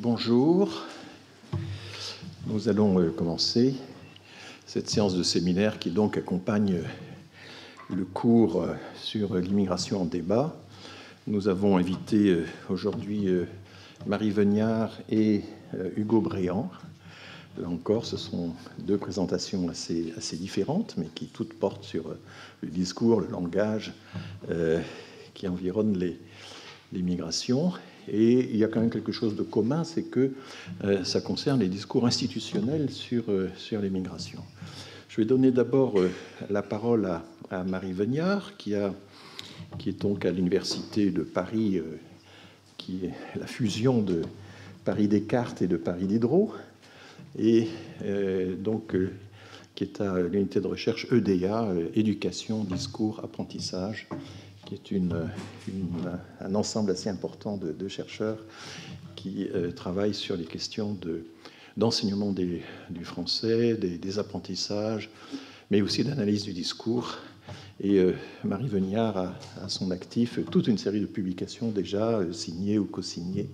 Bonjour. Nous allons commencer cette séance de séminaire qui donc accompagne le cours sur l'immigration en débat. Nous avons invité aujourd'hui Marie Veniard et Hugo Bréant. Là encore, ce sont deux présentations assez différentes, mais qui toutes portent sur le discours, le langage qui environne les migrations. Et il y a quand même quelque chose de commun, c'est que ça concerne les discours institutionnels sur les migrations. Je vais donner d'abord la parole à Marie Veniard, qui est donc à l'Université de Paris, qui est la fusion de Paris Descartes et de Paris Diderot, et qui est à l'unité de recherche EDA, Éducation, Discours, Apprentissage, qui est un ensemble assez important de chercheurs qui travaillent sur les questions d'enseignement du français, des apprentissages, mais aussi d'analyse du discours. Et Marie Veniard a à son actif toute une série de publications déjà signées ou co-signées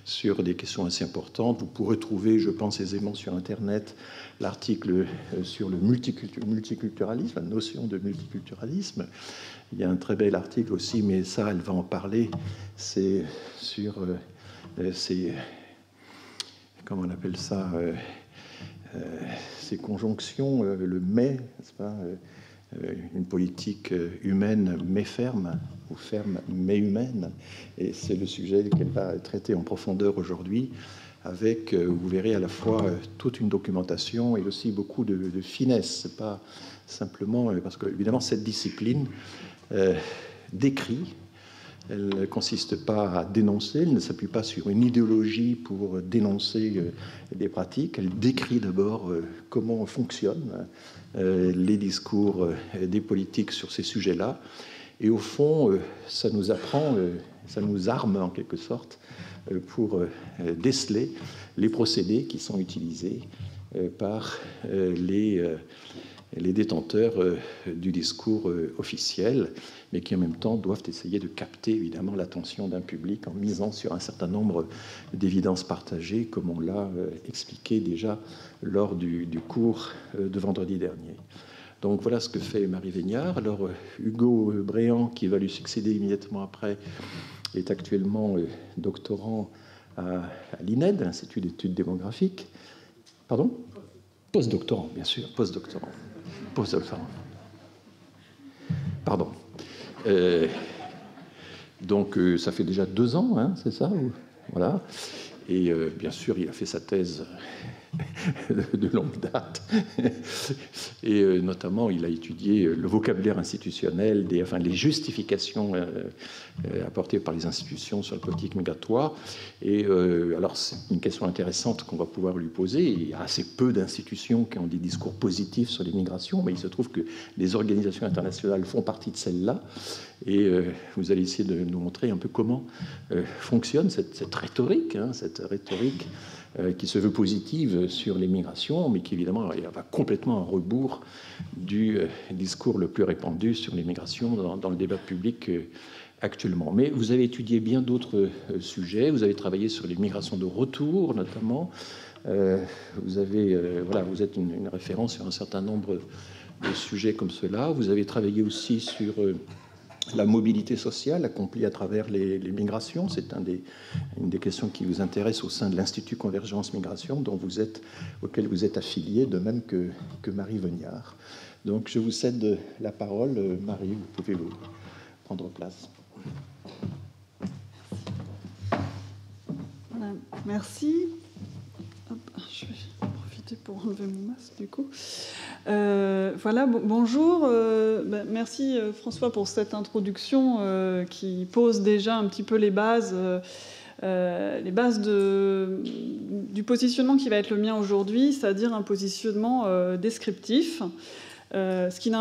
sur des questions assez importantes. Vous pourrez trouver, je pense aisément sur Internet, l'article sur le multiculturalisme, la notion de multiculturalisme. Il y a un très bel article aussi, mais ça, elle va en parler. C'est sur comment on appelle ça, ces conjonctions, le mais, n'est-ce pas, une politique humaine mais ferme, ou ferme mais humaine. Et c'est le sujet qu'elle va traiter en profondeur aujourd'hui, avec, vous verrez, à la fois toute une documentation et aussi beaucoup de finesse. C'est pas simplement, parce que évidemment cette discipline décrit. Elle ne consiste pas à dénoncer, elle ne s'appuie pas sur une idéologie pour dénoncer des pratiques. Elle décrit d'abord comment fonctionnent les discours des politiques sur ces sujets-là. Et au fond, ça nous apprend, ça nous arme en quelque sorte pour déceler les procédés qui sont utilisés par les détenteurs du discours officiel, mais qui en même temps doivent essayer de capter évidemment l'attention d'un public en misant sur un certain nombre d'évidences partagées, comme on l'a expliqué déjà lors du cours de vendredi dernier. Donc voilà ce que fait Marie Veniard. Alors Hugo Bréant, qui va lui succéder immédiatement après, est actuellement doctorant à l'INED, l'Institut d'études démographiques. Pardon ? Postdoctorant, bien sûr, postdoctorant. Pardon. Donc, ça fait déjà 2 ans, hein, c'est ça ? Voilà. Et bien sûr, il a fait sa thèse de longue date. Et notamment, il a étudié le vocabulaire institutionnel, les justifications apportées par les institutions sur la politique migratoire. Et alors, c'est une question intéressante qu'on va pouvoir lui poser. Il y a assez peu d'institutions qui ont des discours positifs sur l'immigration, mais il se trouve que les organisations internationales font partie de celles-là. Et vous allez essayer de nous montrer un peu comment fonctionne cette rhétorique, qui se veut positive sur les migrations, mais qui évidemment va complètement à rebours du discours le plus répandu sur les migrations dans le débat public actuellement. Mais vous avez étudié bien d'autres sujets, vous avez travaillé sur les migrations de retour notamment, vous êtes une référence sur un certain nombre de sujets comme cela, vous avez travaillé aussi sur la mobilité sociale accomplie à travers les migrations. C'est une des questions qui vous intéresse au sein de l'Institut Convergence Migration, auquel vous êtes affilié, de même que Marie Veniard. Donc je vous cède la parole. Marie, vous pouvez vous prendre place. Voilà, merci. Hop, je vais profiter pour enlever mon masque du coup. Bonjour. Merci François pour cette introduction qui pose déjà un petit peu les bases du positionnement qui va être le mien aujourd'hui, c'est-à-dire un positionnement descriptif, ce qui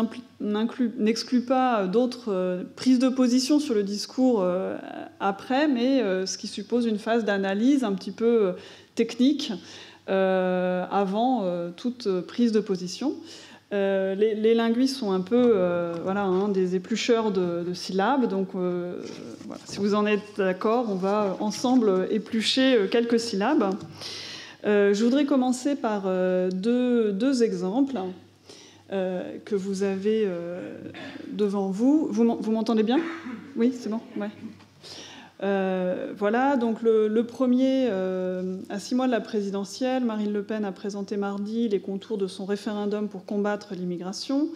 n'exclut pas d'autres prises de position sur le discours après, mais ce qui suppose une phase d'analyse un petit peu technique avant toute prise de position. Les linguistes sont un peu des éplucheurs de syllabes, donc voilà, si vous en êtes d'accord, on va ensemble éplucher quelques syllabes. Je voudrais commencer par deux exemples que vous avez devant vous. Vous m'entendez bien? Oui, c'est bon? Ouais. Voilà, donc le premier, à 6 mois de la présidentielle, Marine Le Pen a présenté mardi les contours de son référendum pour combattre l'immigration.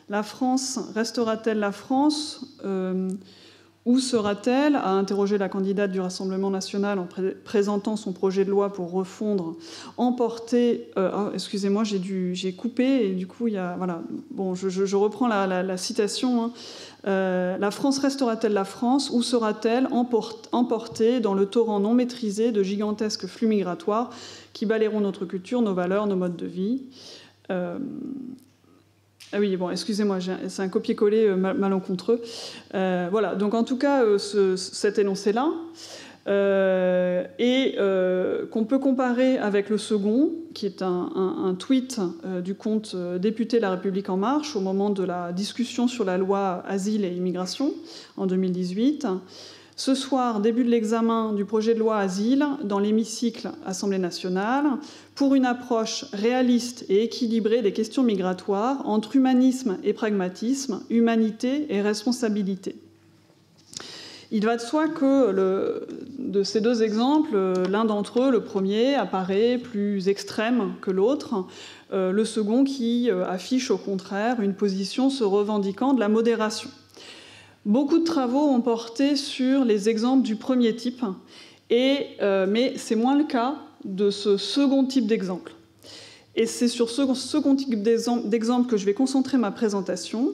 La France restera-t-elle la France? Où sera-t-elle? A interrogé la candidate du Rassemblement national en présentant son projet de loi pour refondre, emporter... excusez-moi, j'ai coupé et du coup, il y a... Voilà, bon, je reprends la citation. Hein. La France restera-t-elle la France? Où sera-t-elle emportée dans le torrent non maîtrisé de gigantesques flux migratoires qui balayeront notre culture, nos valeurs, nos modes de vie? Ah oui, bon, excusez-moi, c'est un copier-coller malencontreux. Voilà, donc en tout cas, cet énoncé-là, qu'on peut comparer avec le second, qui est un tweet du compte député La République En Marche au moment de la discussion sur la loi Asile et Immigration en 2018. Ce soir, début de l'examen du projet de loi Asile dans l'hémicycle Assemblée nationale pour une approche réaliste et équilibrée des questions migratoires entre humanisme et pragmatisme, humanité et responsabilité. Il va de soi que de ces deux exemples, l'un d'entre eux, le premier, apparaît plus extrême que l'autre, le second qui affiche au contraire une position se revendiquant de la modération. Beaucoup de travaux ont porté sur les exemples du premier type, mais c'est moins le cas de ce second type d'exemple. Et c'est sur ce second type d'exemple que je vais concentrer ma présentation.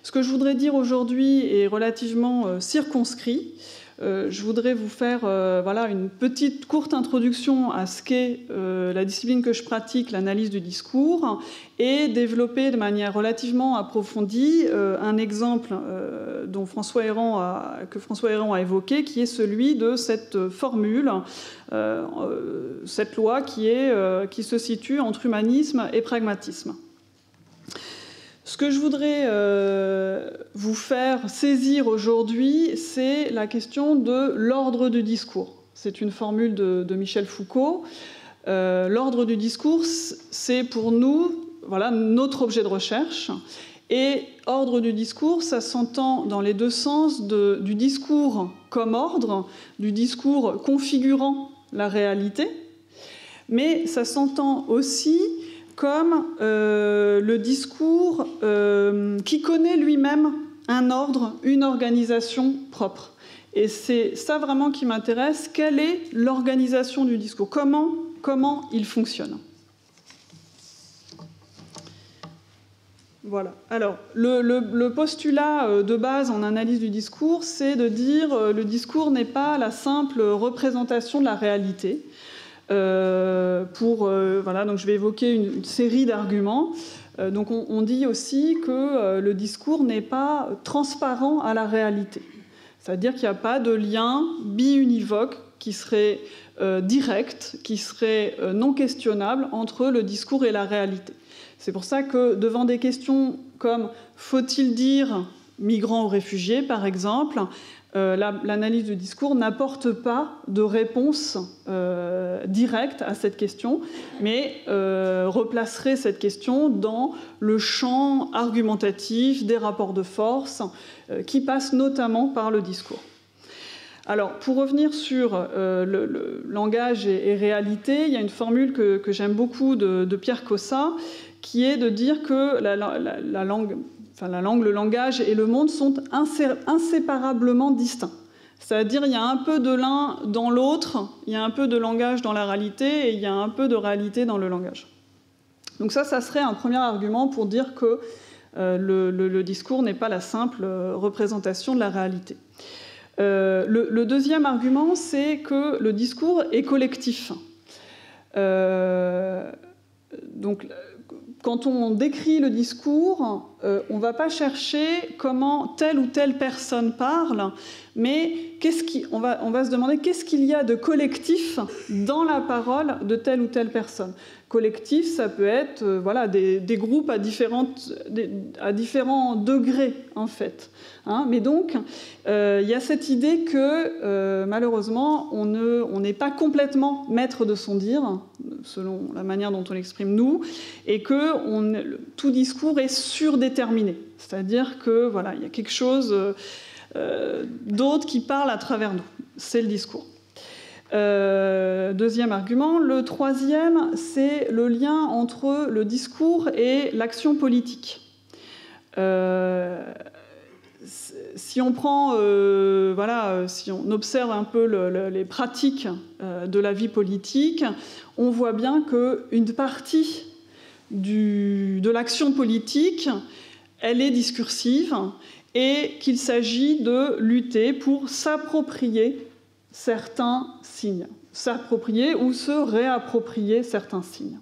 Ce que je voudrais dire aujourd'hui est relativement circonscrit. Je voudrais vous faire une petite courte introduction à ce qu'est la discipline que je pratique, l'analyse du discours, et développer de manière relativement approfondie un exemple que François Héran a évoqué, qui est celui de cette formule, cette loi qui se situe entre humanisme et pragmatisme. Ce que je voudrais vous faire saisir aujourd'hui, c'est la question de l'ordre du discours. C'est une formule de Michel Foucault. L'ordre du discours, c'est pour nous notre objet de recherche. Et ordre du discours, ça s'entend dans les deux sens du discours comme ordre, du discours configurant la réalité, mais ça s'entend aussi comme le discours qui connaît lui-même un ordre, une organisation propre. Et c'est ça vraiment qui m'intéresse. Quelle est l'organisation du discours? Comment il fonctionne? Voilà. Alors, le postulat de base en analyse du discours, c'est de dire le discours n'est pas la simple représentation de la réalité. Donc je vais évoquer une série d'arguments. Donc on dit aussi que le discours n'est pas transparent à la réalité. C'est-à-dire qu'il n'y a pas de lien biunivoque qui serait direct, qui serait non questionnable entre le discours et la réalité. C'est pour ça que devant des questions comme « faut-il dire migrants ou réfugiés ?» par exemple, l'analyse du discours n'apporte pas de réponse directe à cette question, mais replacerait cette question dans le champ argumentatif des rapports de force qui passent notamment par le discours. Alors, pour revenir sur le langage et réalité, il y a une formule que j'aime beaucoup de Pierre Cossa, qui est de dire que la langue, le langage et le monde sont inséparablement distincts. C'est-à-dire il y a un peu de l'un dans l'autre, il y a un peu de langage dans la réalité et il y a un peu de réalité dans le langage. Donc ça serait un premier argument pour dire que le discours n'est pas la simple représentation de la réalité. Le deuxième argument, c'est que le discours est collectif. Donc, quand on décrit le discours, on ne va pas chercher comment telle ou telle personne parle, mais on va se demander qu'est-ce qu'il y a de collectif dans la parole de telle ou telle personne. Collectif, ça peut être voilà, des groupes à différents degrés, en fait. Hein, mais donc, il y a cette idée que, malheureusement, on n'est pas complètement maître de son dire, selon la manière dont on l'exprime nous, et que tout discours est surdéterminé. C'est-à-dire que voilà, il y a quelque chose d'autre qui parle à travers nous. C'est le discours. Deuxième argument. Le troisième, c'est le lien entre le discours et l'action politique. Si on prend, si on observe un peu les pratiques de la vie politique, on voit bien qu'une partie de l'action politique, elle est discursive et qu'il s'agit de lutter pour s'approprier certains signes, s'approprier ou se réapproprier certains signes.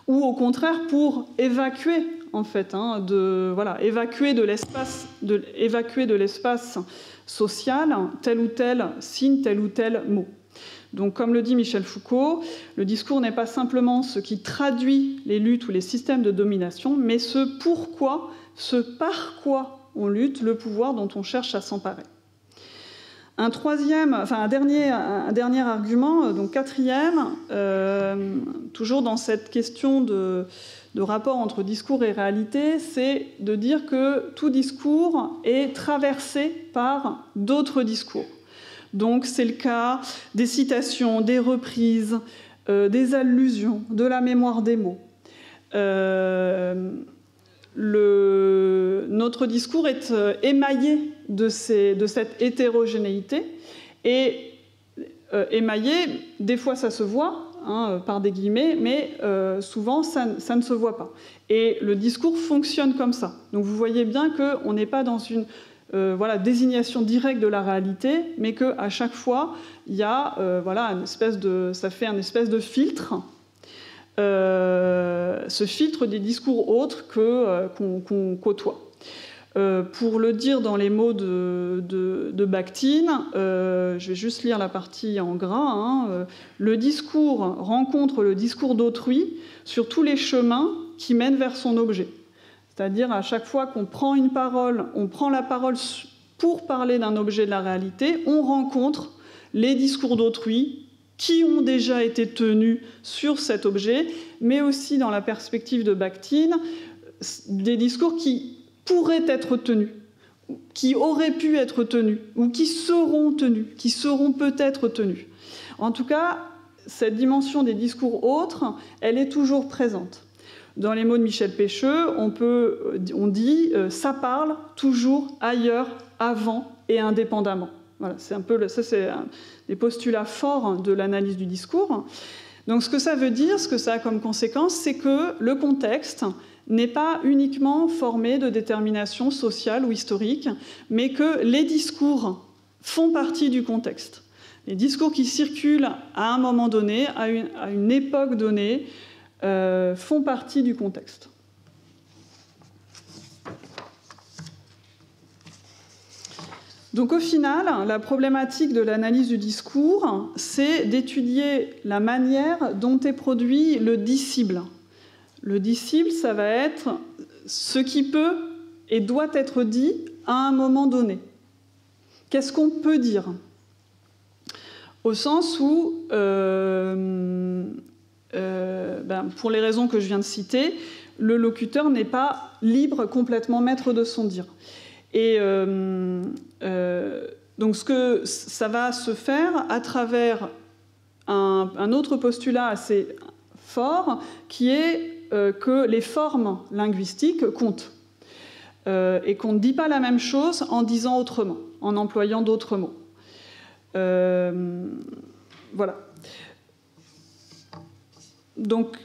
Ou au contraire pour évacuer, en fait, évacuer de l'espace social tel ou tel signe, tel ou tel mot. Donc, comme le dit Michel Foucault, le discours n'est pas simplement ce qui traduit les luttes ou les systèmes de domination, mais ce par quoi on lutte, le pouvoir dont on cherche à s'emparer. Un dernier argument, donc quatrième, toujours dans cette question de rapport entre discours et réalité, c'est de dire que tout discours est traversé par d'autres discours. Donc c'est le cas des citations, des reprises, des allusions, de la mémoire des mots. Notre discours est émaillé de cette hétérogénéité et émaillé, des fois ça se voit par des guillemets, mais souvent ça ne se voit pas. Et le discours fonctionne comme ça. Donc vous voyez bien qu'on n'est pas dans une désignation directe de la réalité, mais qu'à chaque fois il y a ça fait un espèce de filtre. Ce filtre des discours autres qu'on côtoie. Pour le dire dans les mots de Bakhtin, je vais juste lire la partie en gras, le discours rencontre le discours d'autrui sur tous les chemins qui mènent vers son objet. C'est-à-dire à chaque fois qu'on prend une parole, on prend la parole pour parler d'un objet de la réalité, on rencontre les discours d'autrui qui ont déjà été tenus sur cet objet, mais aussi dans la perspective de Bakhtin, des discours qui pourraient être tenus, qui auraient pu être tenus, ou qui seront tenus, qui seront peut-être tenus. En tout cas, cette dimension des discours autres, elle est toujours présente. Dans les mots de Michel Pêcheux, on dit « ça parle toujours ailleurs, avant et indépendamment ». Voilà, c'est des postulats forts de l'analyse du discours. Donc ce que ça veut dire, ce que ça a comme conséquence, c'est que le contexte n'est pas uniquement formé de déterminations sociales ou historiques, mais que les discours font partie du contexte. Les discours qui circulent à un moment donné, à une époque donnée, font partie du contexte. Donc au final, la problématique de l'analyse du discours, c'est d'étudier la manière dont est produit le disciple. Le disciple, ça va être ce qui peut et doit être dit à un moment donné. Qu'est-ce qu'on peut dire ? Au sens où, pour les raisons que je viens de citer, le locuteur n'est pas libre, complètement maître de son dire. Et donc ça va se faire à travers un autre postulat assez fort, qui est que les formes linguistiques comptent. Et qu'on ne dit pas la même chose en disant autrement, en employant d'autres mots. Voilà. Donc,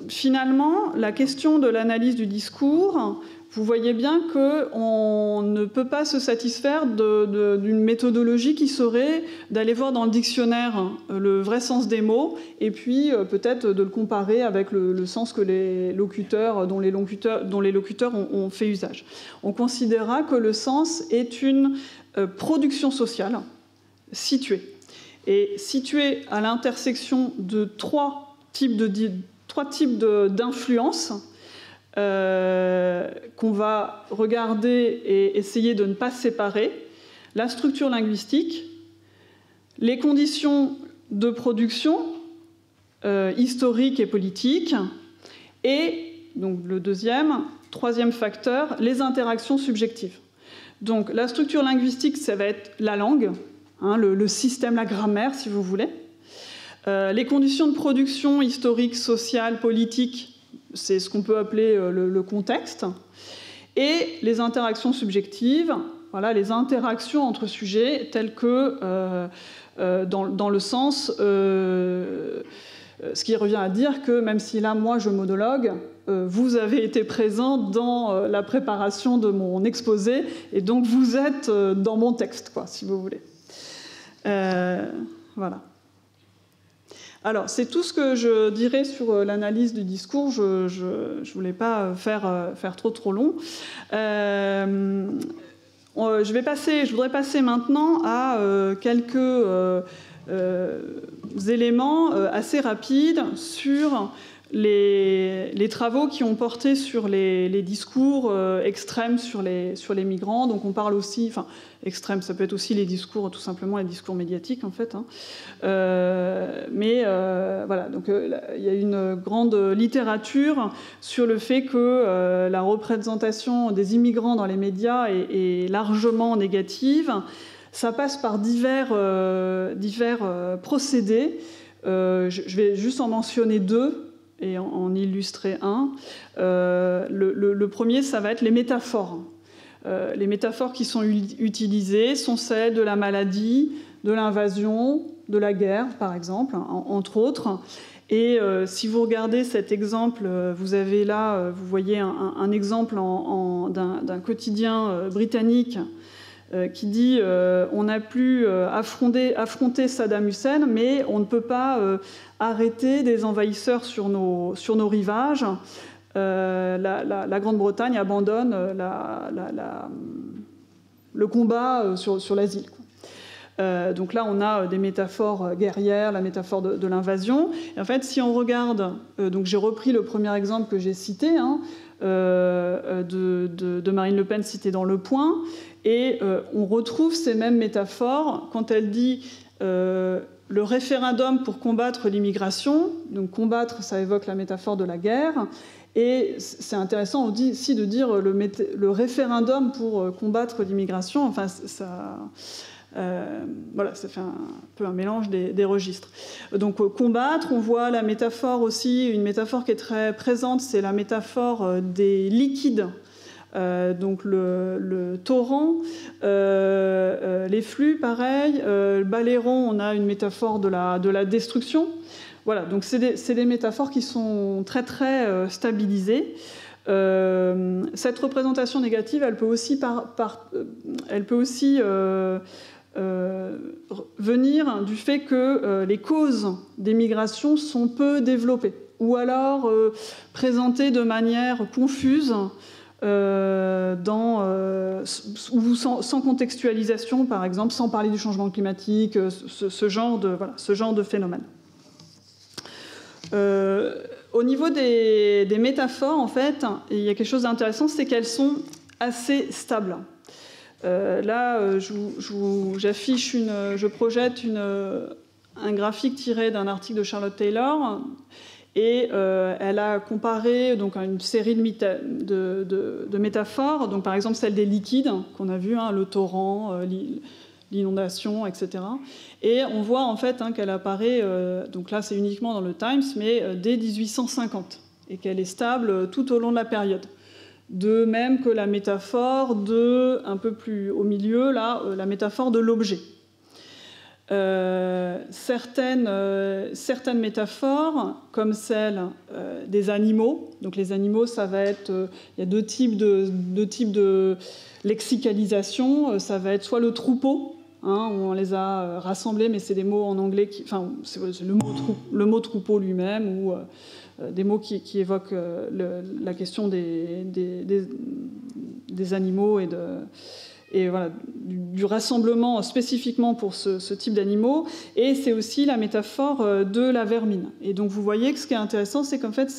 finalement, la question de l'analyse du discours, vous voyez bien qu'on ne peut pas se satisfaire d'une méthodologie qui serait d'aller voir dans le dictionnaire le vrai sens des mots et puis peut-être de le comparer avec le sens que dont les locuteurs ont fait usage. On considérera que le sens est une production sociale située. Et située à l'intersection de trois types d'influences qu'on va regarder et essayer de ne pas séparer: la structure linguistique, les conditions de production historiques et politiques, et donc le troisième facteur, les interactions subjectives. Donc la structure linguistique, ça va être la langue, le système, la grammaire, si vous voulez. Les conditions de production historique, sociale, politique, c'est ce qu'on peut appeler le contexte. Et les interactions subjectives, voilà, les interactions entre sujets telles que, dans le sens, ce qui revient à dire que même si là, moi, je monologue, vous avez été présent dans la préparation de mon exposé, et donc vous êtes dans mon texte, quoi, si vous voulez. Voilà. Alors, c'est tout ce que je dirais sur l'analyse du discours. Je ne voulais pas faire trop long. Je voudrais passer maintenant à quelques éléments assez rapides sur les travaux qui ont porté sur les discours extrêmes sur les migrants. Donc on parle aussi, enfin extrêmes, ça peut être aussi les discours, tout simplement les discours médiatiques en fait. Voilà, donc il y a une grande littérature sur le fait que la représentation des immigrants dans les médias est largement négative. Ça passe par divers procédés. Je vais juste en mentionner deux et en illustrer un. Le premier, ça va être les métaphores. Les métaphores qui sont utilisées sont celles de la maladie, de l'invasion, de la guerre, par exemple, entre autres. Et si vous regardez cet exemple, vous avez là, vous voyez un exemple d'un quotidien britannique qui dit on a pu affronter Saddam Hussein, mais on ne peut pas arrêter des envahisseurs sur nos rivages. La Grande-Bretagne abandonne le combat sur l'asile. Donc là, on a des métaphores guerrières, la métaphore de l'invasion. Et en fait, si on regarde, donc j'ai repris le premier exemple que j'ai cité, de Marine Le Pen cité dans Le Point, et on retrouve ces mêmes métaphores quand elle dit le référendum pour combattre l'immigration. Donc combattre, ça évoque la métaphore de la guerre. Et c'est intéressant aussi de dire le référendum pour combattre l'immigration. Enfin, voilà, ça fait un peu un mélange des registres. Donc combattre, on voit la métaphore aussi, une métaphore qui est très présente, c'est la métaphore des liquides. Donc le torrent, les flux, pareil. Baléron, on a une métaphore de la destruction. Voilà, donc c'est des métaphores qui sont très très stabilisées. Cette représentation négative, elle peut aussi venir du fait que les causes des migrations sont peu développées, ou alors présentées de manière confuse, ou sans contextualisation, par exemple, sans parler du changement climatique, ce genre de phénomène. Au niveau des métaphores, en fait, il y a quelque chose d'intéressant, c'est qu'elles sont assez stables. Là, je projette un graphique tiré d'un article de Charlotte Taylor, et elle a comparé donc une série de métaphores, donc par exemple celle des liquides qu'on a vu, le torrent, l'inondation, etc. Et on voit en fait qu'elle apparaît, donc là c'est uniquement dans le Times, mais dès 1850, et qu'elle est stable tout au long de la période. De même que la métaphore un peu plus au milieu, là, la métaphore de l'objet. certaines métaphores, comme celle des animaux. Donc les animaux, ça va être... il y a deux types de lexicalisation. Ça va être soit le troupeau, où on les a rassemblés, mais c'est des mots en anglais, c'est le mot troupeau lui-même, ou des mots qui évoquent la question des animaux et voilà, du rassemblement spécifiquement pour ce type d'animaux. Et c'est aussi la métaphore de la vermine. Et donc vous voyez que ce qui est intéressant, c'est qu'en fait,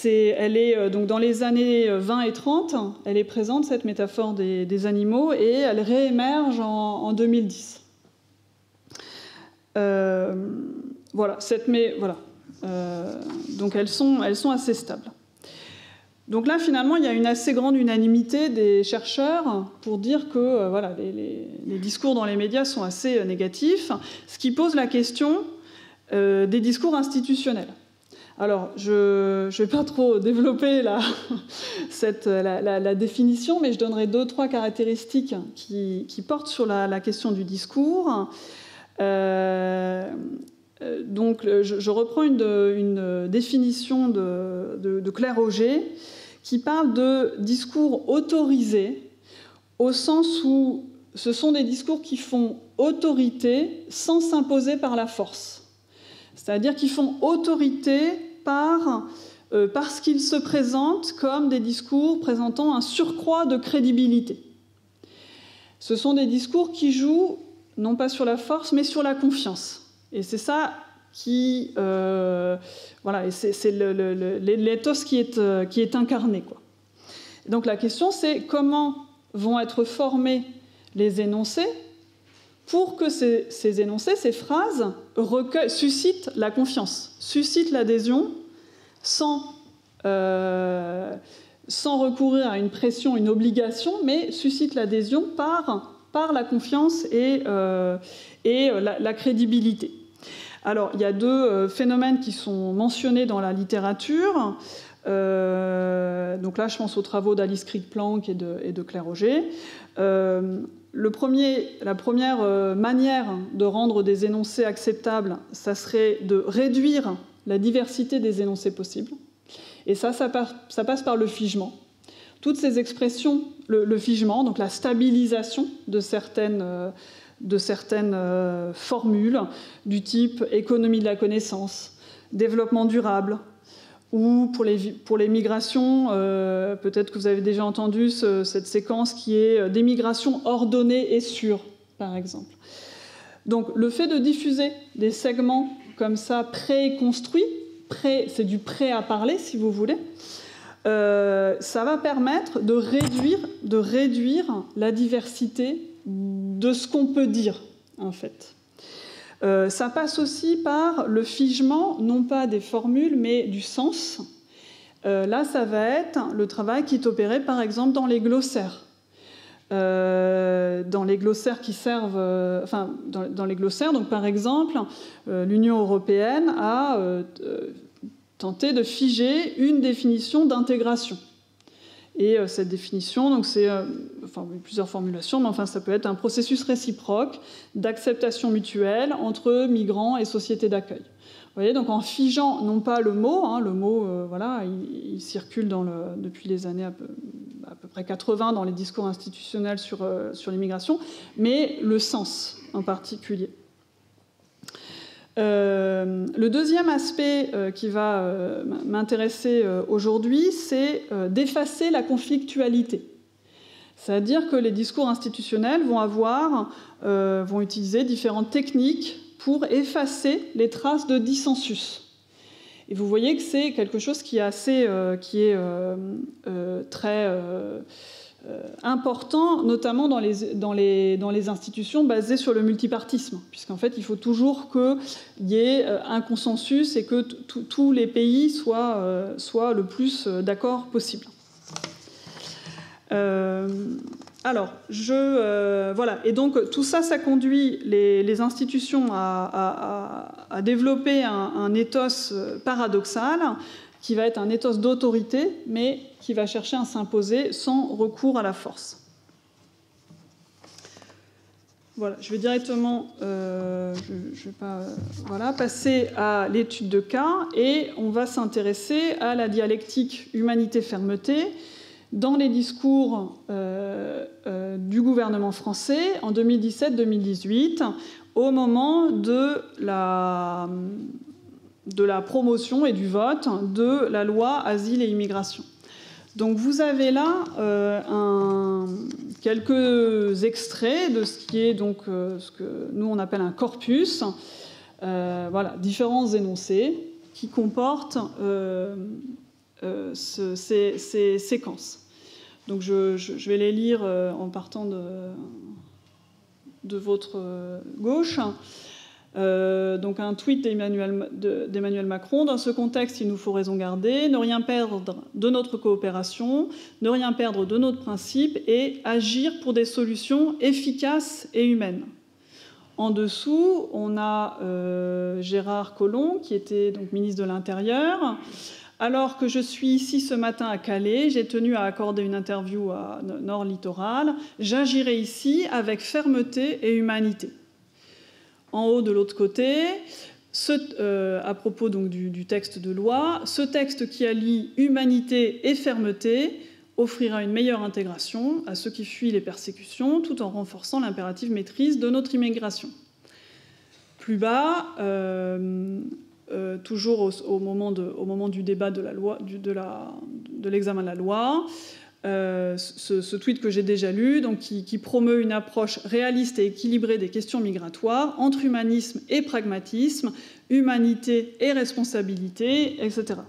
elle est donc dans les années 20 et 30, elle est présente, cette métaphore des animaux, et elle réémerge en 2010. Voilà, donc elles sont assez stables. Donc là, finalement, il y a une assez grande unanimité des chercheurs pour dire que voilà, les discours dans les médias sont assez négatifs, ce qui pose la question des discours institutionnels. Alors, je ne vais pas trop développer la définition, mais je donnerai 2-3 caractéristiques qui portent sur la question du discours. Donc, je reprends une définition de Claire Auger qui parle de discours autorisés au sens où ce sont des discours qui font autorité sans s'imposer par la force. C'est-à-dire qu'ils font autorité parce qu'ils se présentent comme des discours présentant un surcroît de crédibilité. Ce sont des discours qui jouent non pas sur la force, mais sur la confiance. Et c'est ça qui... voilà, et c'est l'éthos qui est incarné, quoi. Donc la question, c'est comment vont être formés les énoncés pour que ces énoncés, ces phrases, suscitent la confiance, suscitent l'adhésion, sans recourir à une pression, une obligation, mais suscitent l'adhésion par la confiance et la crédibilité. Alors, il y a 2 phénomènes qui sont mentionnés dans la littérature. Donc là, je pense aux travaux d'Alice Krieg-Plank et de Claire Auger. La première manière de rendre des énoncés acceptables, ça serait de réduire la diversité des énoncés possibles. Et ça passe par le figement. Toutes ces expressions, le figement, donc la stabilisation de certaines formules du type économie de la connaissance, développement durable, ou pour les migrations, peut-être que vous avez déjà entendu cette séquence qui est des migrations ordonnées et sûres, par exemple. Donc le fait de diffuser des segments comme ça préconstruits, c'est du prêt à parler si vous voulez, ça va permettre de réduire la diversité de ce qu'on peut dire, en fait. Ça passe aussi par le figement, non pas des formules, mais du sens. Là, ça va être le travail qui est opéré, par exemple, dans les glossaires. Dans les glossaires qui servent... dans les glossaires, donc, par exemple, l'Union européenne a tenté de figer une définition d'intégration. Et cette définition, donc c'est plusieurs formulations, mais enfin ça peut être un processus réciproque d'acceptation mutuelle entre migrants et sociétés d'accueil. Vous voyez, donc en figeant non pas le mot, voilà, il circule depuis les années à peu près 80 dans les discours institutionnels sur l'immigration, mais le sens en particulier. Le deuxième aspect qui va m'intéresser aujourd'hui, c'est d'effacer la conflictualité. C'est-à-dire que les discours institutionnels vont utiliser différentes techniques pour effacer les traces de dissensus. Et vous voyez que c'est quelque chose qui est très important, notamment dans les institutions basées sur le multipartisme, puisqu'en fait, il faut toujours qu'il y ait un consensus et que tous les pays soient le plus d'accord possible. Voilà. Et donc, tout ça, ça conduit les institutions à développer un ethos paradoxal, qui va être un ethos d'autorité, mais qui va chercher à s'imposer sans recours à la force. Voilà, je vais directement je vais pas, passer à l'étude de cas et on va s'intéresser à la dialectique humanité-fermeté dans les discours du gouvernement français en 2017-2018 au moment de la promotion et du vote de la loi Asile et Immigration. Donc vous avez là quelques extraits de ce qui est donc ce que nous on appelle un corpus, différents énoncés qui comportent ces séquences. Donc je vais les lire en partant de votre gauche. Donc un tweet d'Emmanuel Macron. Dans ce contexte, il nous faut raison garder, ne rien perdre de notre coopération, ne rien perdre de notre principe et agir pour des solutions efficaces et humaines. En dessous, on a Gérard Collomb, qui était donc ministre de l'Intérieur. Alors que je suis ici ce matin à Calais, j'ai tenu à accorder une interview à Nord Littoral. J'agirai ici avec fermeté et humanité. En haut, de l'autre côté, à propos donc du texte de loi, ce texte qui allie humanité et fermeté offrira une meilleure intégration à ceux qui fuient les persécutions, tout en renforçant l'impérative maîtrise de notre immigration. Plus bas, toujours au moment du débat de la loi, de l'examen de la loi, ce tweet que j'ai déjà lu, donc qui promeut une approche réaliste et équilibrée des questions migratoires entre humanisme et pragmatisme, humanité et responsabilité, etc.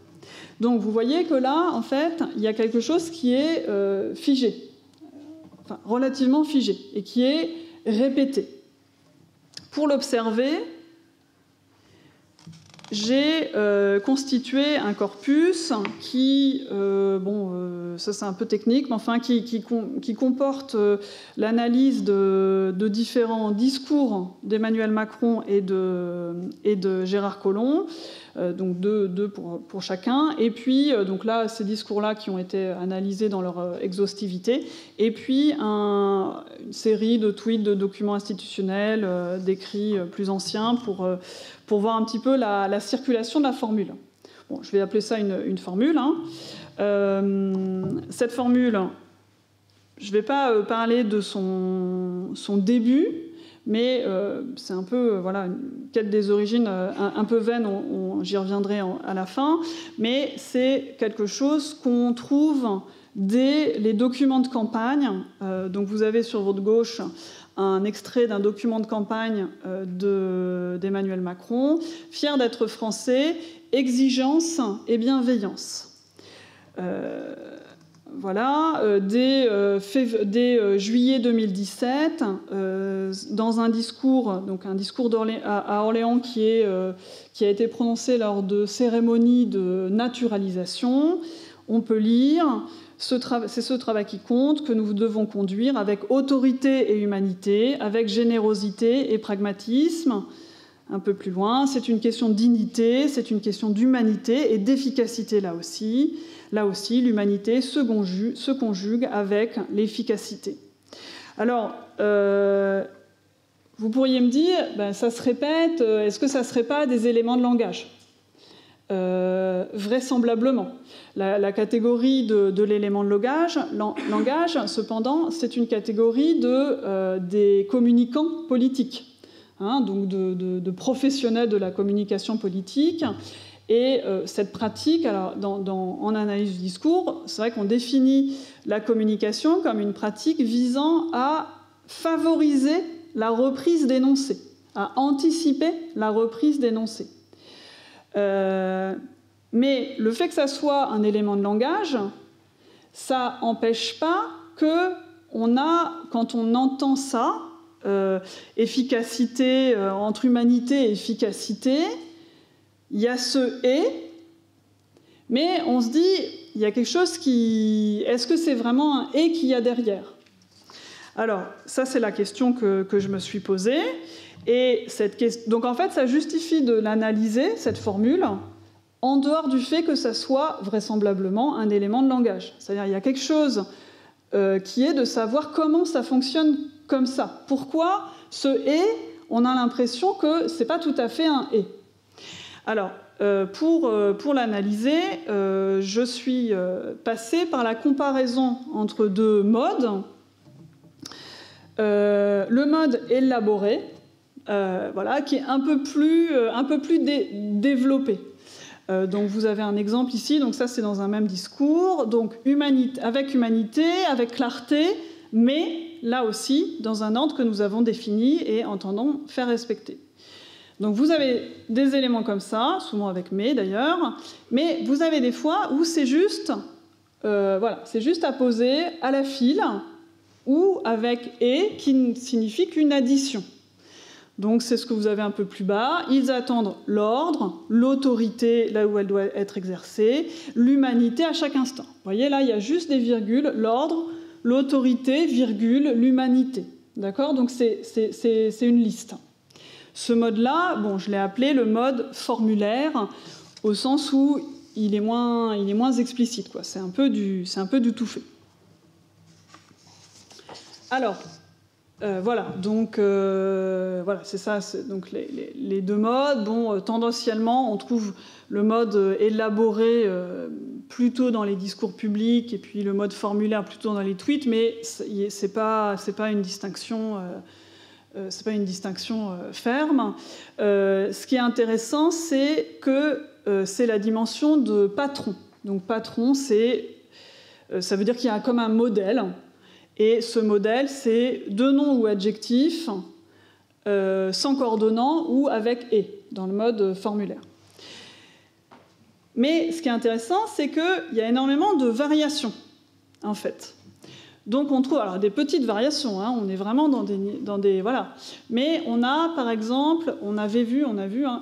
Donc vous voyez que là, en fait, il y a quelque chose qui est figé, enfin relativement figé, et qui est répété. Pour l'observer, j'ai constitué un corpus qui, ça c'est un peu technique, mais enfin qui comporte l'analyse de différents discours d'Emmanuel Macron et de Gérard Collomb, donc deux pour chacun, et puis donc là ces discours-là qui ont été analysés dans leur exhaustivité, et puis une série de tweets, de documents institutionnels, d'écrits plus anciens pour voir un petit peu la circulation de la formule. Bon, je vais appeler ça une formule. Cette formule, je ne vais pas parler de son début, mais c'est un peu une quête des origines un peu vaine, j'y reviendrai à la fin, mais c'est quelque chose qu'on trouve dès les documents de campagne. Donc vous avez sur votre gauche un extrait d'un document de campagne d'Emmanuel Macron, « Fier d'être français, exigence et bienveillance ». Dès juillet 2017, dans un discours à Orléans qui a été prononcé lors de cérémonies de naturalisation, on peut lire « C'est ce travail qui compte, que nous devons conduire avec autorité et humanité, avec générosité et pragmatisme. » Un peu plus loin, c'est une question de dignité, c'est une question d'humanité et d'efficacité là aussi. Là aussi, l'humanité se conjugue avec l'efficacité. Alors, vous pourriez me dire, ça se répète, est-ce que ça ne serait pas des éléments de langage ? Vraisemblablement. La catégorie de l'élément de langage, cependant, c'est une catégorie des communicants politiques, donc de professionnels de la communication politique. Et cette pratique, alors en analyse du discours, c'est vrai qu'on définit la communication comme une pratique visant à favoriser la reprise d'énoncés, à anticiper la reprise d'énoncés. Mais le fait que ça soit un élément de langage, ça n'empêche pas que quand on entend ça, efficacité, entre humanité et efficacité, il y a ce « et », mais on se dit, il y a quelque chose qui... Est-ce que c'est vraiment un « et » qu'il y a derrière ? Alors, ça, c'est la question que je me suis posée. Et donc, en fait, ça justifie de l'analyser, cette formule, en dehors du fait que ça soit vraisemblablement un élément de langage. C'est-à-dire, il y a quelque chose qui est de savoir comment ça fonctionne comme ça. Pourquoi Ce « et », on a l'impression que ce n'est pas tout à fait un « et ». Alors, pour l'analyser, je suis passée par la comparaison entre deux modes. Le mode élaboré, voilà, qui est un peu plus développé. Donc vous avez un exemple ici, donc ça c'est dans un même discours, donc avec humanité, avec clarté, mais là aussi dans un ordre que nous avons défini et entendons faire respecter. Donc vous avez des éléments comme ça, souvent avec mais d'ailleurs, mais vous avez des fois où c'est juste, voilà, c'est juste apposé à la file ou avec et qui ne signifie qu'une addition. Donc c'est ce que vous avez un peu plus bas. Ils attendent l'ordre, l'autorité là où elle doit être exercée, l'humanité à chaque instant. Vous voyez là, il y a juste des virgules, l'ordre, l'autorité, virgule, l'humanité. D'accord? Donc c'est une liste. Ce mode-là, bon, je l'ai appelé le mode formulaire, au sens où il est moins explicite, quoi. C'est un peu du tout fait. Alors, voilà, donc voilà, c'est ça, donc les deux modes. Bon, tendanciellement, on trouve le mode élaboré plutôt dans les discours publics et puis le mode formulaire plutôt dans les tweets, mais c'est pas une distinction. C'est pas une distinction ferme. Ce qui est intéressant, c'est que c'est la dimension de patron. Donc patron, ça veut dire qu'il y a comme un modèle. Et ce modèle, c'est deux noms ou adjectifs sans coordonnant ou avec « et » dans le mode formulaire. Mais ce qui est intéressant, c'est qu'il y a énormément de variations, en fait. Donc on trouve alors des petites variations, hein, on est vraiment dans des voilà. Mais on a, par exemple, on a vu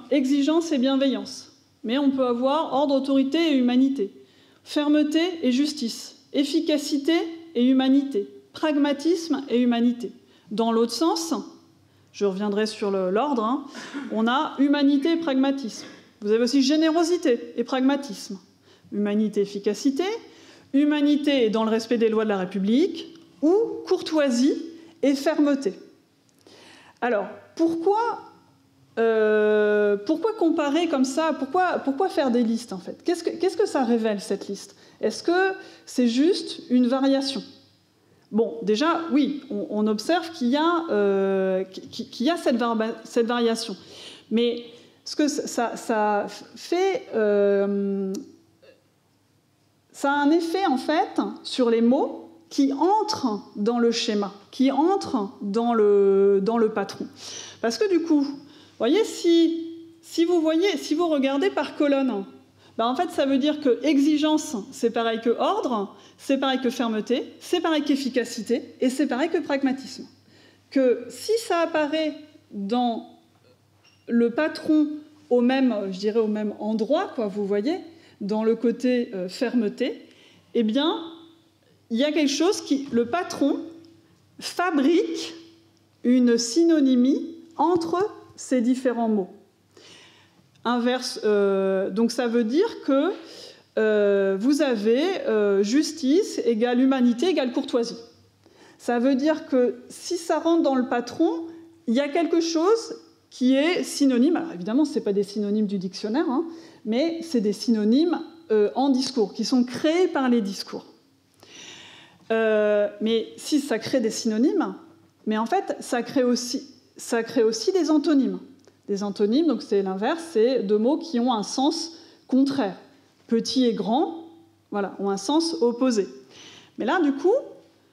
exigence et bienveillance. Mais on peut avoir ordre, autorité et humanité, fermeté et justice, efficacité et humanité, pragmatisme et humanité. Dans l'autre sens, je reviendrai sur l'ordre, hein, on a humanité et pragmatisme. Vous avez aussi générosité et pragmatisme. Humanité, efficacité, humanité et dans le respect des lois de la République, ou courtoisie et fermeté. Alors, pourquoi comparer comme ça? Pourquoi faire des listes, en fait? Qu'est-ce que ça révèle, cette liste? Est-ce que c'est juste une variation? Bon, déjà, oui, on observe qu'il y a cette variation. Mais ce que ça fait... ça a un effet, en fait, sur les mots qui entrent dans le schéma, qui entrent dans le patron. Parce que du coup, vous voyez, si vous regardez par colonne, ben en fait, ça veut dire que exigence, c'est pareil que ordre, c'est pareil que fermeté, c'est pareil qu'efficacité, et c'est pareil que pragmatisme. Que si ça apparaît dans le patron au même endroit, quoi, vous voyez, dans le côté fermeté, eh bien, il y a quelque chose le patron fabrique une synonymie entre ces différents mots. Donc ça veut dire que vous avez justice égale humanité égale courtoisie. Ça veut dire que si ça rentre dans le patron, il y a quelque chose qui est synonyme. Alors évidemment, ce n'est pas des synonymes du dictionnaire, hein, mais c'est des synonymes en discours, qui sont créés par les discours. Mais si ça crée des synonymes, mais en fait, ça crée aussi des antonymes. Des antonymes, donc c'est l'inverse, c'est deux mots qui ont un sens contraire. Petit et grand, voilà, ont un sens opposé. Mais là, du coup,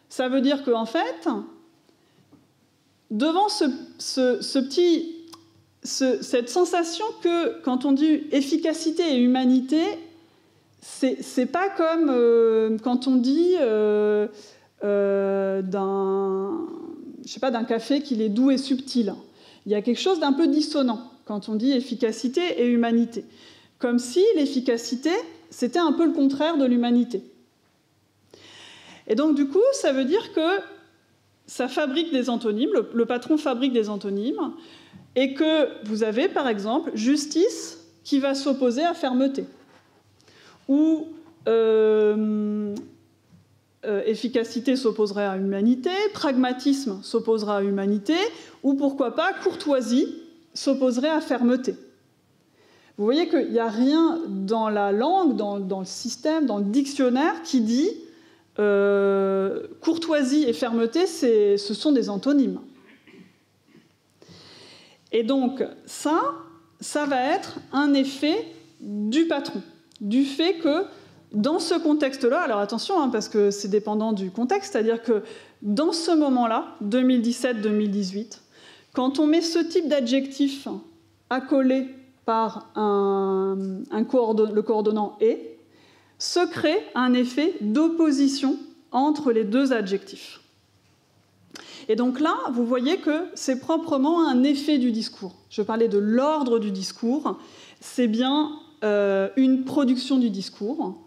ça veut dire qu'en fait, devant cette sensation que, quand on dit efficacité et humanité, c'est pas comme quand on dit d'un café qu'il est doux et subtil. Il y a quelque chose d'un peu dissonant quand on dit efficacité et humanité. Comme si l'efficacité, c'était un peu le contraire de l'humanité. Et donc, du coup, ça veut dire que ça fabrique des antonymes, le patron fabrique des antonymes, et que vous avez, par exemple, justice qui va s'opposer à fermeté. Ou efficacité s'opposerait à humanité, pragmatisme s'opposerait à humanité, ou pourquoi pas, courtoisie s'opposerait à fermeté. Vous voyez qu'il n'y a rien dans la langue, dans le système, dans le dictionnaire qui dit courtoisie et fermeté, ce sont des antonymes. Et donc ça va être un effet du patron, du fait que dans ce contexte-là, alors attention, parce que c'est dépendant du contexte, c'est-à-dire que dans ce moment-là, 2017-2018, quand on met ce type d'adjectif accolé par le coordonnant « et », se crée un effet d'opposition entre les deux adjectifs. Et donc là, vous voyez que c'est proprement un effet du discours. Je parlais de l'ordre du discours, c'est bien une production du discours.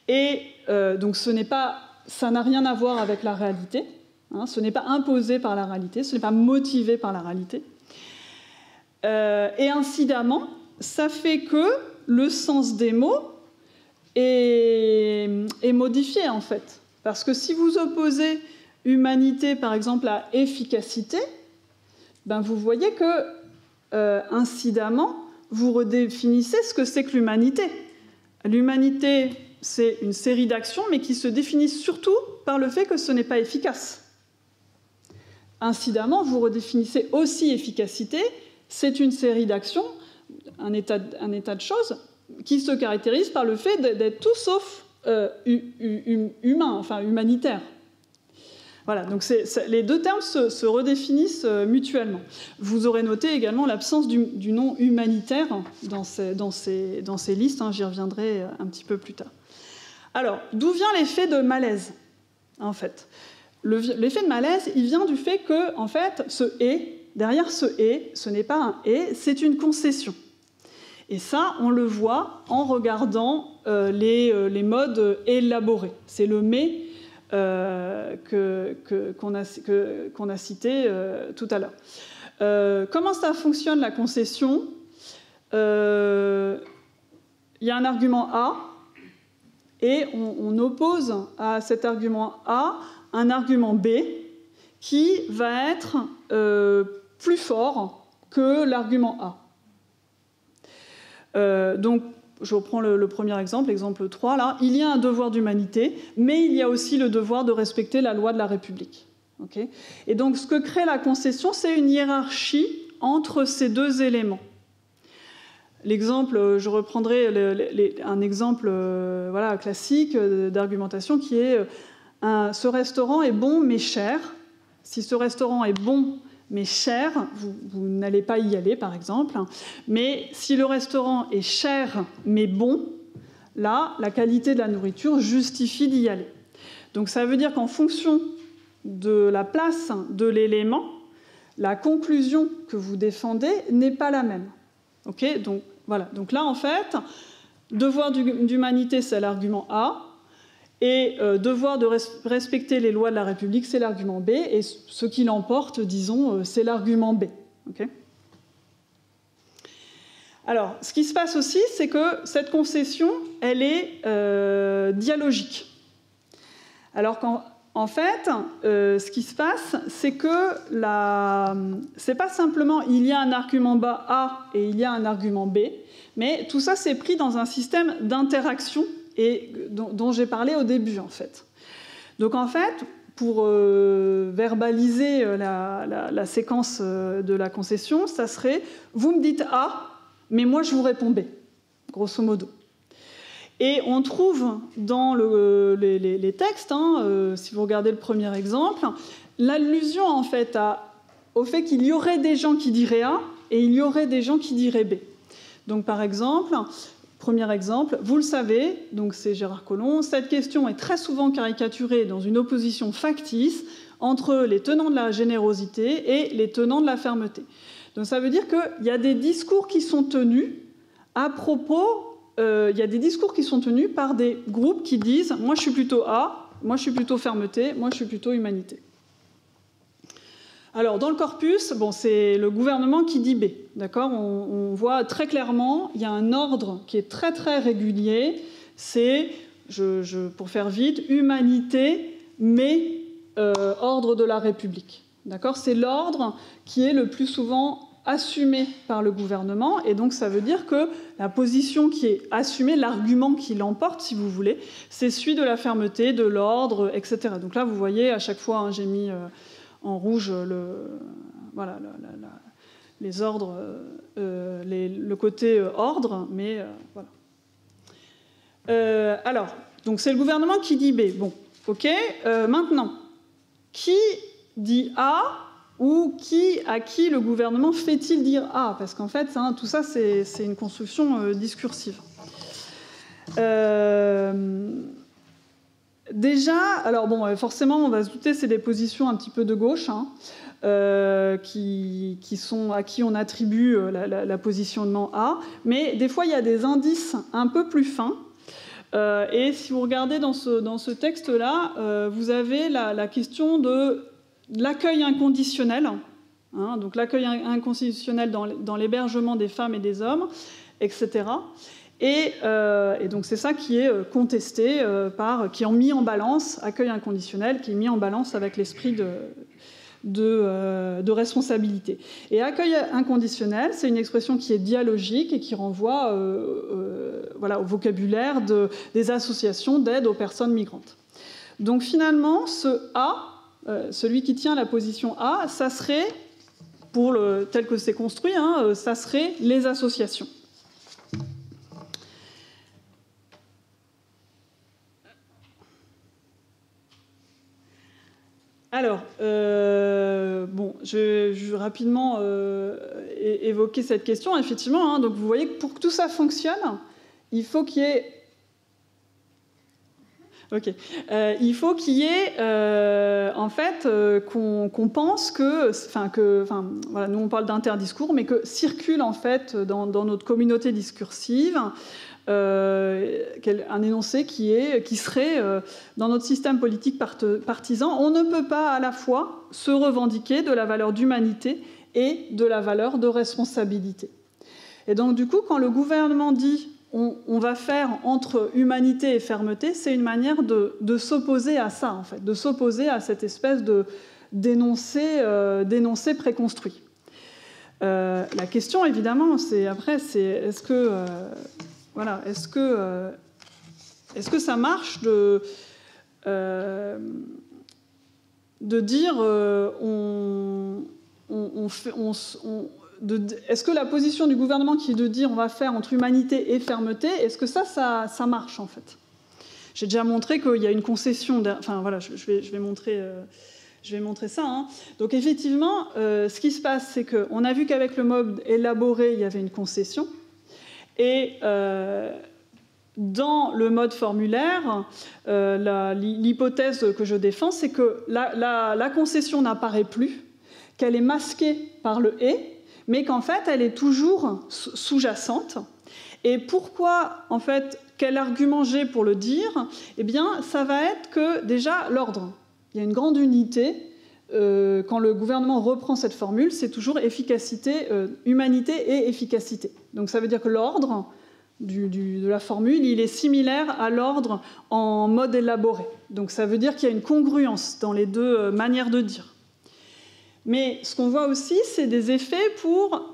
Et donc ça n'a rien à voir avec la réalité, ce n'est pas imposé par la réalité, ce n'est pas motivé par la réalité. Et incidemment, ça fait que le sens des mots est modifié, en fait. Parce que si vous opposez humanité, par exemple, à efficacité, vous voyez que, incidemment, vous redéfinissez ce que c'est que l'humanité. L'humanité, c'est une série d'actions, mais qui se définissent surtout par le fait que ce n'est pas efficace. Incidemment, vous redéfinissez aussi efficacité, c'est une série d'actions, un état de choses, qui se caractérise par le fait d'être tout sauf humain, enfin humanitaire. Voilà, donc les deux termes se redéfinissent mutuellement. Vous aurez noté également l'absence du nom humanitaire dans ces listes, j'y reviendrai un petit peu plus tard. Alors, d'où vient l'effet de malaise, en fait ? L'effet de malaise, il vient du fait que, en fait, derrière ce « et », ce n'est pas un « et », c'est une concession. Et ça, on le voit en regardant les modes élaborés. C'est le « mais » qu'on a cité tout à l'heure. Comment ça fonctionne, la concession ? Il y a un argument A, et on oppose à cet argument A un argument B qui va être plus fort que l'argument A. Donc, je reprends le premier exemple, l'exemple 3, là. Il y a un devoir d'humanité, mais il y a aussi le devoir de respecter la loi de la République. Okay ? Et donc, ce que crée la concession, c'est une hiérarchie entre ces deux éléments. L'exemple, je reprendrai un exemple classique d'argumentation qui est ce restaurant est bon mais cher. Si ce restaurant est bon mais cher, vous n'allez pas y aller, par exemple. Mais si le restaurant est cher mais bon, là, la qualité de la nourriture justifie d'y aller. Donc ça veut dire qu'en fonction de la place de l'élément, la conclusion que vous défendez n'est pas la même. Okay ? Donc, voilà. Donc là, en fait, devoir d'humanité, c'est l'argument A, et devoir de respecter les lois de la République, c'est l'argument B, et ce qui l'emporte, disons, c'est l'argument B. Okay ? Alors, ce qui se passe aussi, c'est que cette concession, elle est dialogique. Alors qu'en fait, ce qui se passe, c'est que c'est pas simplement il y a un argument A et il y a un argument B, mais tout ça c'est pris dans un système d'interaction dont j'ai parlé au début, en fait. Donc, en fait, pour verbaliser la séquence de la concession, ça serait « vous me dites A, mais moi je vous réponds B », grosso modo. Et on trouve dans les textes, si vous regardez le premier exemple, l'allusion en fait au fait qu'il y aurait des gens qui diraient A et il y aurait des gens qui diraient B. Donc par exemple, premier exemple, vous le savez, donc c'est Gérard Collomb, cette question est très souvent caricaturée dans une opposition factice entre les tenants de la générosité et les tenants de la fermeté. Donc ça veut dire qu'il y a des discours qui sont tenus à propos... il y a des discours qui sont tenus par des groupes qui disent « moi je suis plutôt A, moi je suis plutôt fermeté, moi je suis plutôt humanité ». Alors dans le corpus, c'est le gouvernement qui dit B. D'accord ? On voit très clairement, il y a un ordre qui est très très régulier, c'est, pour faire vite, humanité, mais ordre de la République. D'accord ? C'est l'ordre qui est le plus souvent assumé par le gouvernement, et donc ça veut dire que la position qui est assumée, l'argument qui l'emporte, si vous voulez, c'est celui de la fermeté, de l'ordre, etc. Donc là, vous voyez, à chaque fois, j'ai mis en rouge voilà, les ordres, le côté ordre, mais voilà. Alors, donc c'est le gouvernement qui dit B. Bon, ok. Maintenant, qui dit A ou à qui le gouvernement fait-il dire A? Parce qu'en fait, tout ça, c'est une construction discursive. Déjà, alors bon, forcément, on va se douter, c'est des positions un petit peu de gauche, qui sont à qui on attribue la positionnement A. Mais des fois, il y a des indices un peu plus fins. Et si vous regardez dans ce texte-là, vous avez la question de l'accueil inconditionnel, donc l'accueil inconditionnel dans l'hébergement des femmes et des hommes, etc. Et donc c'est ça qui est contesté qui est mis en balance, accueil inconditionnel, qui est mis en balance avec l'esprit de responsabilité. Et accueil inconditionnel, c'est une expression qui est dialogique et qui renvoie voilà, au vocabulaire des associations d'aide aux personnes migrantes. Donc finalement, ce A, celui qui tient la position A, ça serait, tel que c'est construit, ça serait les associations. Alors, bon, je vais rapidement évoquer cette question. Effectivement, donc vous voyez que pour que tout ça fonctionne, il faut qu'il y ait... Ok. Il faut qu'il y ait, en fait, qu'on pense voilà, nous on parle d'interdiscours, mais que circule en fait dans notre communauté discursive un énoncé qui serait dans notre système politique partisan. On ne peut pas à la fois se revendiquer de la valeur d'humanité et de la valeur de responsabilité. Et donc du coup, quand le gouvernement dit on va faire entre humanité et fermeté, c'est une manière de s'opposer à ça, en fait, de s'opposer à cette espèce d'énoncé préconstruit. La question, évidemment, est-ce que ça marche de dire est-ce que la position du gouvernement qui est de dire on va faire entre humanité et fermeté, est-ce que ça marche en fait? J'ai déjà montré qu'il y a une concession. Enfin voilà, je vais montrer ça. Donc effectivement, ce qui se passe, c'est qu'on a vu qu'avec le mode élaboré, il y avait une concession. Et dans le mode formulaire, l'hypothèse que je défends, c'est que la concession n'apparaît plus, qu'elle est masquée par le « et », mais qu'en fait, elle est toujours sous-jacente. Et pourquoi, en fait, quel argument j'ai pour le dire? Eh bien, ça va être que, déjà, l'ordre. Il y a une grande unité. Quand le gouvernement reprend cette formule, c'est toujours efficacité, humanité et efficacité. Donc ça veut dire que l'ordre de la formule, il est similaire à l'ordre en mode élaboré. Donc ça veut dire qu'il y a une congruence dans les deux manières de dire. Mais ce qu'on voit aussi, c'est des effets pour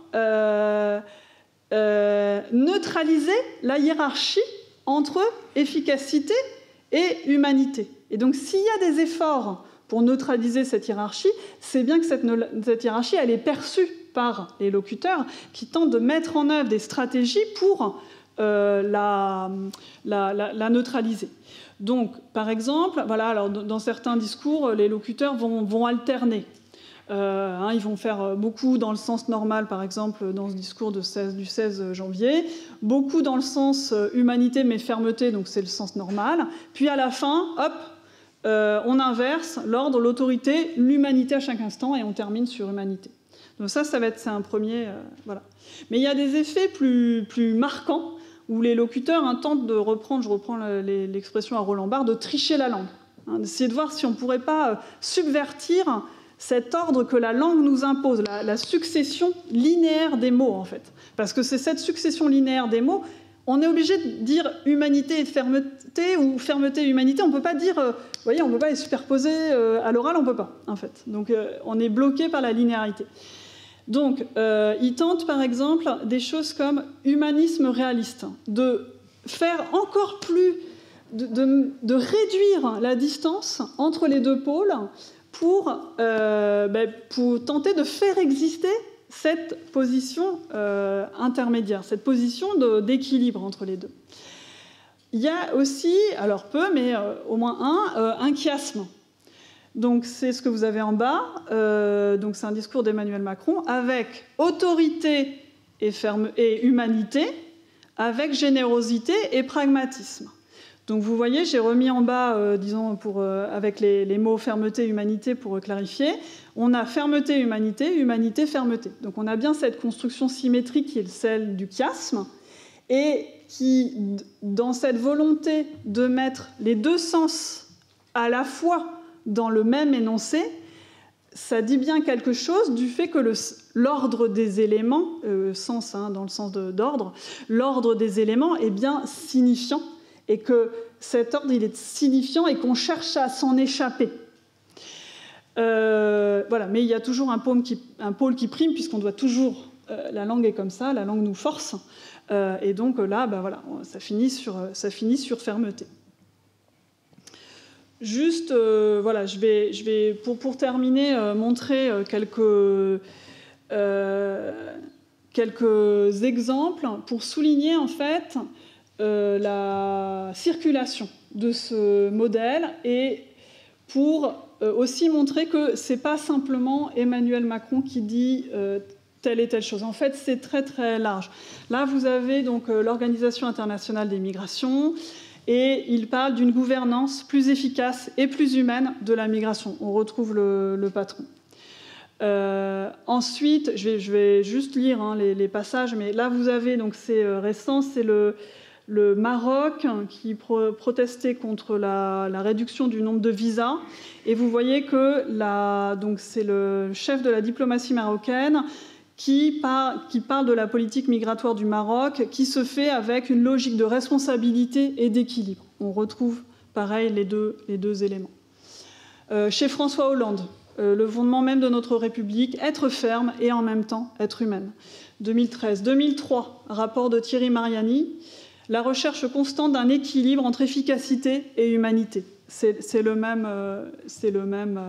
neutraliser la hiérarchie entre efficacité et humanité. Et donc s'il y a des efforts pour neutraliser cette hiérarchie, c'est bien que cette hiérarchie, elle est perçue par les locuteurs qui tentent de mettre en œuvre des stratégies pour la neutraliser. Donc, par exemple, voilà, alors, dans certains discours, les locuteurs vont alterner. Ils vont faire beaucoup dans le sens normal, par exemple, dans ce discours du 16 janvier, beaucoup dans le sens humanité mais fermeté, donc c'est le sens normal. Puis à la fin, hop, on inverse l'ordre, l'autorité, l'humanité à chaque instant, et on termine sur humanité. Donc c'est un premier... voilà. Mais il y a des effets plus marquants où les locuteurs tentent de reprendre, je reprends l'expression à Roland Barthes, de tricher la langue. D'essayer de voir si on ne pourrait pas subvertir cet ordre que la langue nous impose, la succession linéaire des mots, en fait. Parce que c'est cette succession linéaire des mots, on est obligé de dire humanité et fermeté, ou fermeté et humanité. On ne peut pas dire, vous voyez, on ne peut pas les superposer à l'oral, on ne peut pas, en fait. Donc, on est bloqué par la linéarité. Donc, il tente, par exemple, des choses comme humanisme réaliste, de faire encore plus, de réduire la distance entre les deux pôles pour tenter de faire exister cette position intermédiaire, cette position d'équilibre entre les deux. Il y a aussi, alors peu, mais au moins un chiasme. Donc c'est ce que vous avez en bas, donc c'est un discours d'Emmanuel Macron, avec autorité et humanité, avec générosité et pragmatisme. Donc vous voyez, j'ai remis en bas, disons, avec les mots fermeté, humanité pour clarifier. On a fermeté, humanité, humanité, fermeté. Donc on a bien cette construction symétrique qui est celle du chiasme et qui, dans cette volonté de mettre les deux sens à la fois dans le même énoncé, ça dit bien quelque chose du fait que l'ordre des éléments, sens dans le sens d'ordre, l'ordre des éléments est bien signifiant et que cet ordre, il est signifiant et qu'on cherche à s'en échapper. Voilà, mais il y a toujours un pôle qui prime, puisqu'on doit toujours... la langue est comme ça, la langue nous force, et donc là, voilà, ça finit sur fermeté. Juste, voilà, je vais pour terminer, montrer quelques exemples pour souligner, en fait, la circulation de ce modèle et pour aussi montrer que ce n'est pas simplement Emmanuel Macron qui dit telle et telle chose. En fait, c'est très très large. Là, vous avez donc l'Organisation internationale des migrations et il parle d'une gouvernance plus efficace et plus humaine de la migration. On retrouve le patron. Ensuite, je vais juste lire les passages, mais là, vous avez, donc c'est récent, c'est le Maroc qui protestait contre la réduction du nombre de visas. Et vous voyez que donc c'est le chef de la diplomatie marocaine qui parle de la politique migratoire du Maroc, qui se fait avec une logique de responsabilité et d'équilibre. On retrouve, pareil, les deux éléments. Chez François Hollande, le fondement même de notre République, être ferme et en même temps être humaine. 2013. 2003, rapport de Thierry Mariani, la recherche constante d'un équilibre entre efficacité et humanité. C'est le même.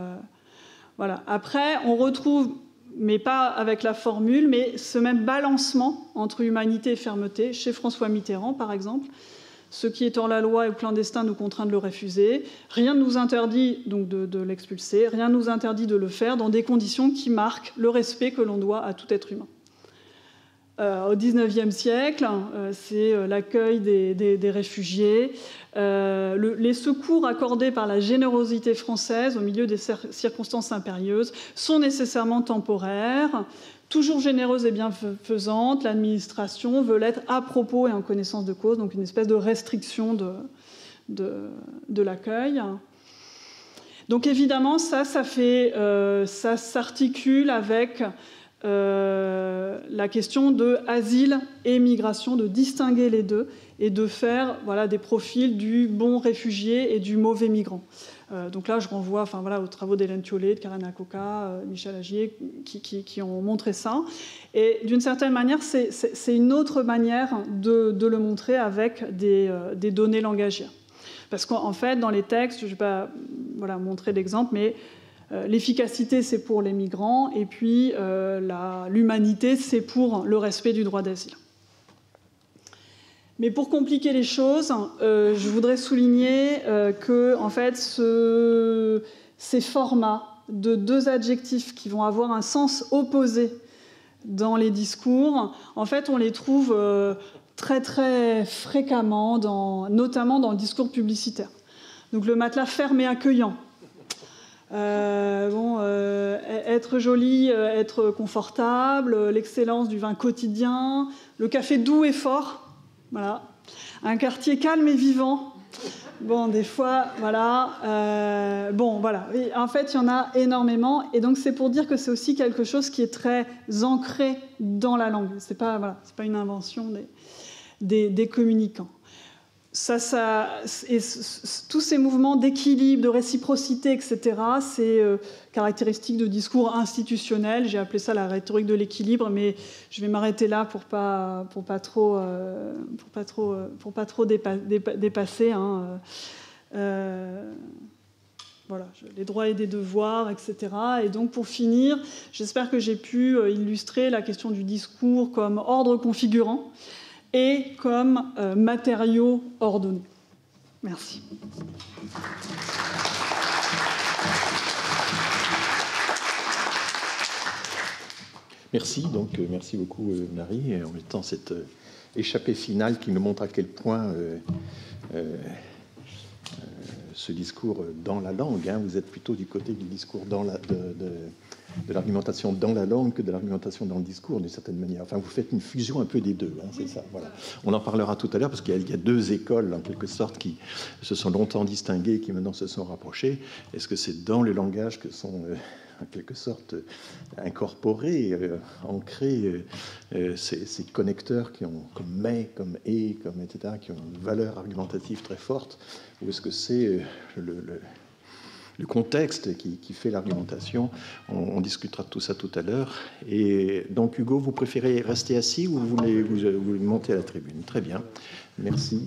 Voilà. Après, on retrouve, mais pas avec la formule, mais ce même balancement entre humanité et fermeté, chez François Mitterrand, par exemple. Ce qui est hors la loi et clandestin nous contraint de le refuser. Rien ne nous interdit donc de l'expulser. Rien ne nous interdit de le faire dans des conditions qui marquent le respect que l'on doit à tout être humain. Au XIXe siècle, c'est l'accueil des réfugiés, les secours accordés par la générosité française au milieu des circonstances impérieuses sont nécessairement temporaires. Toujours généreuse et bienfaisante, l'administration veut l'être à propos et en connaissance de cause, donc une espèce de restriction de l'accueil. Donc évidemment, ça s'articule avec la question de asile et migration, de distinguer les deux et de faire des profils du bon réfugié et du mauvais migrant. Donc là, je renvoie aux travaux d'Hélène Thiollet, de Karen Akoka, Michel Agier, qui ont montré ça. Et d'une certaine manière, c'est une autre manière de le montrer avec des données langagières. Parce qu'en fait, dans les textes, je ne vais pas montrer d'exemple, mais l'efficacité, c'est pour les migrants, et puis l'humanité, c'est pour le respect du droit d'asile. Mais pour compliquer les choses, je voudrais souligner que, en fait, ces formats de deux adjectifs qui vont avoir un sens opposé dans les discours, en fait, on les trouve très, très fréquemment, notamment dans le discours publicitaire. Donc, le matelas ferme et accueillant. Être joli, être confortable, l'excellence du vin quotidien, le café doux et fort. Voilà. Un quartier calme et vivant. Bon, des fois, voilà. Et en fait, il y en a énormément. Et donc, c'est pour dire que c'est aussi quelque chose qui est très ancré dans la langue. C'est pas une invention des communicants. Tous ces mouvements d'équilibre, de réciprocité, etc., c'est caractéristique de discours institutionnels. J'ai appelé ça la rhétorique de l'équilibre, mais je vais m'arrêter là pour pas trop dépasser. Hein. Voilà, les droits et des devoirs, etc. Et donc, pour finir, j'espère que j'ai pu illustrer la question du discours comme ordre configurant et comme matériaux ordonnés. Merci. Merci, donc merci beaucoup Marie, en mettant cette échappée finale qui nous montre à quel point ce discours dans la langue, hein, vous êtes plutôt du côté du discours de l'argumentation dans la langue que de l'argumentation dans le discours, d'une certaine manière. Enfin, vous faites une fusion un peu des deux, hein, c'est ça. Voilà. On en parlera tout à l'heure, parce qu'il y a deux écoles, en quelque sorte, qui se sont longtemps distinguées, qui maintenant se sont rapprochées. Est-ce que c'est dans le langage que sont, en quelque sorte, incorporés, ancrés, ces connecteurs qui ont, comme mais, comme et, comme etc., qui ont une valeur argumentative très forte, ou est-ce que c'est le contexte qui fait l'argumentation? On discutera de tout ça tout à l'heure. Et donc, Hugo, vous préférez rester assis ou vous voulez monter à la tribune? Très bien. Merci.